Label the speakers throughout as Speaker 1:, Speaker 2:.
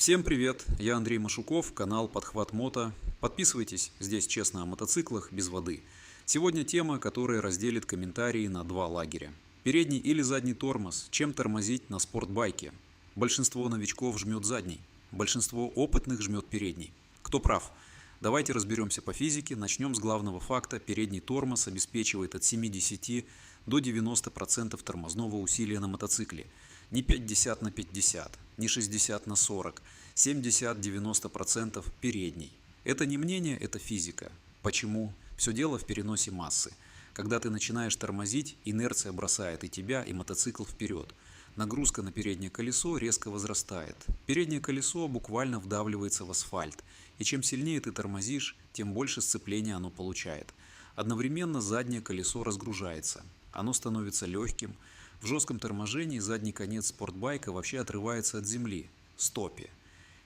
Speaker 1: Всем привет, я Андрей Машуков, канал Подхват Мото. Подписывайтесь, здесь честно о мотоциклах без воды. Сегодня тема, которая разделит комментарии на два лагеря. Передний или задний тормоз, чем тормозить на спортбайке? Большинство новичков жмет задний, большинство опытных жмет передний. Кто прав? Давайте разберемся по физике. Начнем с главного факта. Передний тормоз обеспечивает от 70 до 90% тормозного усилия на мотоцикле. Не 50 на 50, не 60 на 40, 70-90% передний. Это не мнение, это физика. Почему? Все дело в переносе массы. Когда ты начинаешь тормозить, инерция бросает и тебя, и мотоцикл вперед. Нагрузка на переднее колесо резко возрастает. Переднее колесо буквально вдавливается в асфальт. И чем сильнее ты тормозишь, тем больше сцепления оно получает. Одновременно заднее колесо разгружается. Оно становится легким. В жестком торможении задний конец спортбайка вообще отрывается от земли, стопе.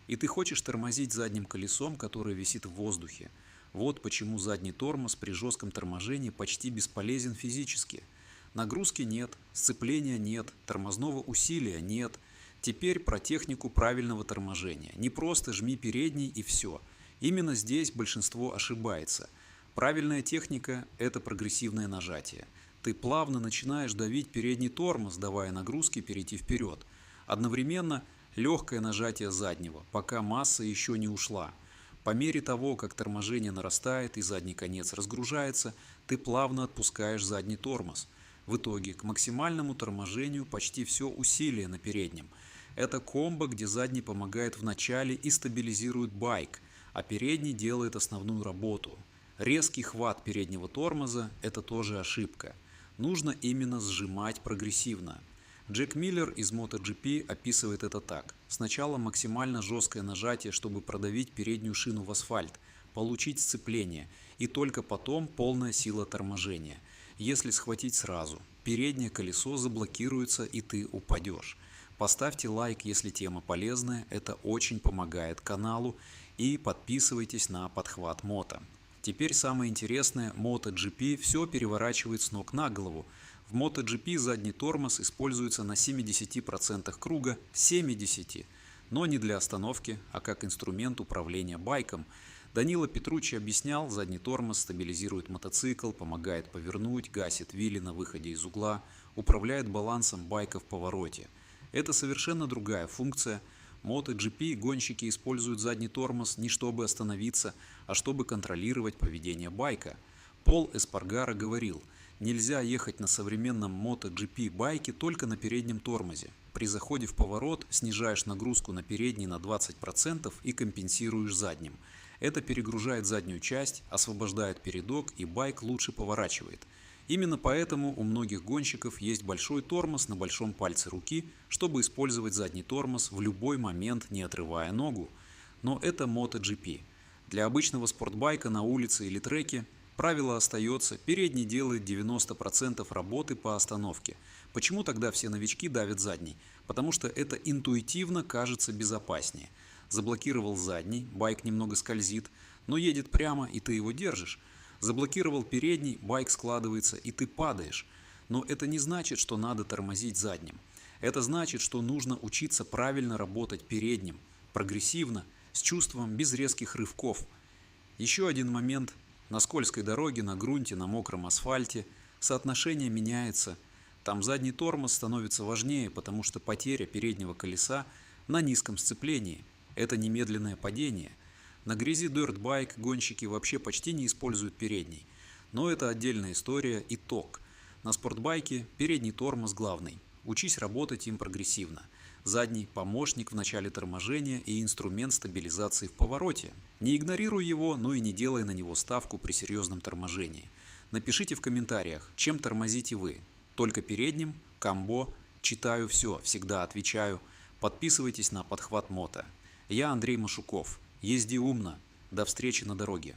Speaker 1: И ты хочешь тормозить задним колесом, которое висит в воздухе. Вот почему задний тормоз при жестком торможении почти бесполезен физически. Нагрузки нет, сцепления нет, тормозного усилия нет. Теперь про технику правильного торможения. Не просто жми передний и все. Именно здесь большинство ошибается. Правильная техника – это прогрессивное нажатие. Ты плавно начинаешь давить передний тормоз, давая нагрузки перейти вперед. Одновременно легкое нажатие заднего, пока масса еще не ушла. По мере того, как торможение нарастает и задний конец разгружается, ты плавно отпускаешь задний тормоз. В итоге к максимальному торможению почти все усилие на переднем. Это комбо, где задний помогает в начале и стабилизирует байк, а передний делает основную работу. Резкий хват переднего тормоза – это тоже ошибка. Нужно именно сжимать прогрессивно. Джек Миллер из MotoGP описывает это так. Сначала максимально жесткое нажатие, чтобы продавить переднюю шину в асфальт, получить сцепление, и только потом полная сила торможения. Если схватить сразу, переднее колесо заблокируется и ты упадешь. Поставьте лайк, если тема полезная, это очень помогает каналу, и подписывайтесь на Подхват Мото. Теперь самое интересное, MotoGP все переворачивает с ног на голову. В MotoGP задний тормоз используется на 70% круга, 70%, но не для остановки, а как инструмент управления байком. Данило Петруччи объяснял, задний тормоз стабилизирует мотоцикл, помогает повернуть, гасит вилли на выходе из угла, управляет балансом байка в повороте. Это совершенно другая функция. MotoGP гонщики используют задний тормоз не чтобы остановиться, а чтобы контролировать поведение байка. Пол Эспаргаро говорил, нельзя ехать на современном MotoGP байке только на переднем тормозе. При заходе в поворот снижаешь нагрузку на передний на 20% и компенсируешь задним. Это перегружает заднюю часть, освобождает передок и байк лучше поворачивает. Именно поэтому у многих гонщиков есть большой тормоз на большом пальце руки, чтобы использовать задний тормоз в любой момент, не отрывая ногу. Но это MotoGP. Для обычного спортбайка на улице или треке правило остается, передний делает 90% работы по остановке. Почему тогда все новички давят задний? Потому что это интуитивно кажется безопаснее. Заблокировал задний, байк немного скользит, но едет прямо и ты его держишь. Заблокировал передний, байк складывается и ты падаешь. Но это не значит, что надо тормозить задним. Это значит, что нужно учиться правильно работать передним, прогрессивно, с чувством, без резких рывков. Еще один момент. На скользкой дороге, на грунте, на мокром асфальте соотношение меняется. Там задний тормоз становится важнее, потому что потеря переднего колеса на низком сцеплении. Это немедленное падение. На грязи дёрт-байк гонщики вообще почти не используют передний. Но это отдельная история, итог. На спортбайке передний тормоз главный. Учись работать им прогрессивно. Задний – помощник в начале торможения и инструмент стабилизации в повороте. Не игнорируй его, но и не делай на него ставку при серьезном торможении. Напишите в комментариях, чем тормозите вы. Только передним, комбо, читаю все, всегда отвечаю. Подписывайтесь на Подхват Мото. Я Андрей Машуков. Езди умно. До встречи на дороге.